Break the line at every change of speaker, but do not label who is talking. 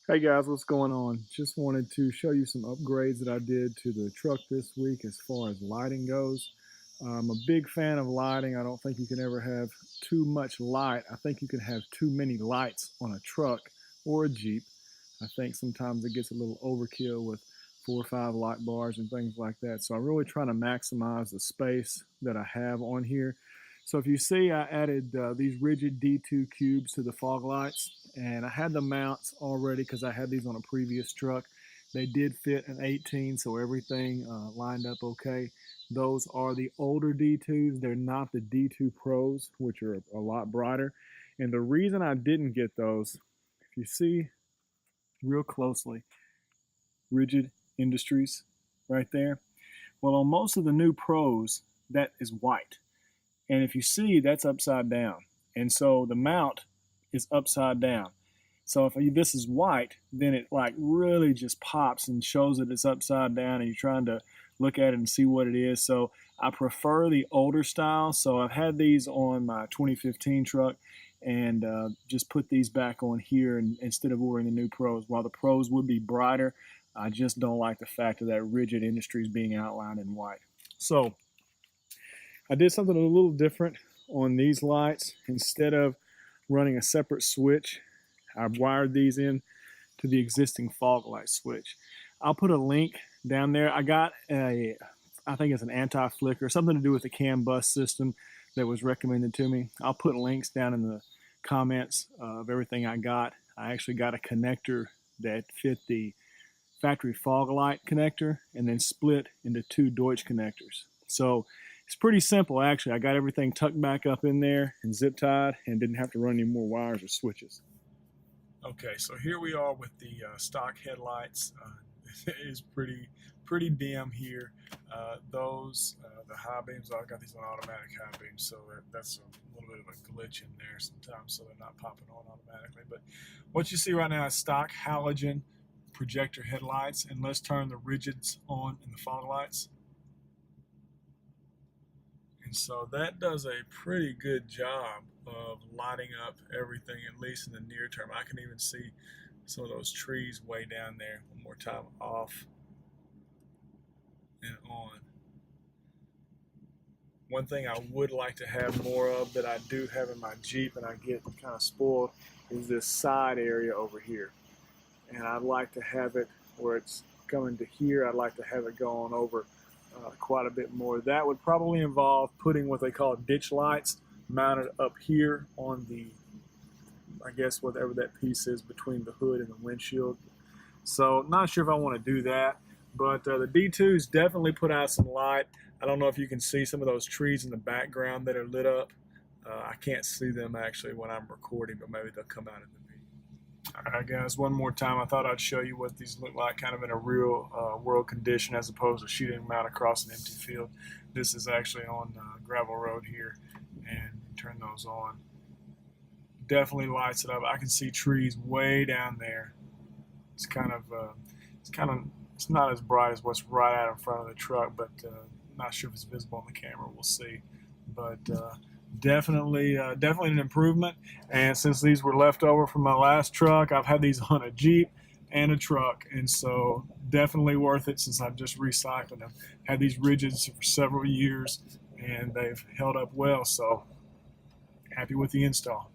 Hey guys, what's going on? Just wanted to show you some upgrades that I did to the truck this week as far as lighting goes. I'm a big fan of lighting. I don't think you can ever have too much light. I think you can have too many lights on a truck or a Jeep. I think sometimes it gets a little overkill with 4 or 5 light bars and things like that. So I'm really trying to maximize the space that I have on here. So if you see, I added these Rigid D2 cubes to the fog lights, and I had the mounts already because I had these on a previous truck. They did fit an 18, so everything lined up okay. Those are the older D2s. They're not the D2 Pros, which are a lot brighter. And the reason I didn't get those, if you see real closely, Rigid Industries right there. Well, on most of the new Pros, that is white. And if you see, that's upside down. And so the mount is upside down. So if this is white, then it like really just pops and shows that it's upside down and you're trying to look at it and see what it is. So I prefer the older style. So I've had these on my 2015 truck and just put these back on here instead of ordering the new Pros. While the Pros would be brighter, I just don't like the fact of that Rigid Industries being outlined in white. So I did something a little different on these lights. Instead of running a separate switch, I wired these in to the existing fog light switch. I'll put a link down there. I got I think it's an anti-flicker, something to do with the CanBus system that was recommended to me. I'll put links down in the comments of everything I got. I actually got a connector that fit the factory fog light connector and then split into 2 Deutsch connectors. So it's pretty simple, actually. I got everything tucked back up in there and zip tied and didn't have to run any more wires or switches. Okay, so here we are with the stock headlights. It is pretty dim here. The high beams, I've got these on automatic high beams, so that's a little bit of a glitch in there sometimes, so they're not popping on automatically. But what you see right now is stock halogen projector headlights, and let's turn the rigids on in the fog lights. And so that does a pretty good job of lighting up everything, at least in the near term. I can even see some of those trees way down there. One more time, off and on. One thing I would like to have more of that I do have in my Jeep and I get kind of spoiled is this side area over here. And I'd like to have it where it's coming to here. I'd like to have it going over quite a bit more. That would probably involve putting what they call ditch lights mounted up here on the, I guess, whatever that piece is between the hood and the windshield. So not sure if I want to do that, but the D2s definitely put out some light. I don't know if you can see some of those trees in the background that are lit up. I can't see them actually when I'm recording, but maybe they'll come out in the video. All right, guys, one more time. I thought I'd show you what these look like kind of in a real world condition as opposed to shooting them out across an empty field. This is actually on gravel road here, and turn those on. Definitely lights it up. I can see trees way down there. It's not as bright as what's right out in front of the truck, but not sure if it's visible on the camera. We'll see. But definitely an improvement. And since these were left over from my last truck, I've had these on a Jeep and a truck, and so definitely worth it since I've just recycled them. Had these rigids for several years and they've held up well, so happy with the install.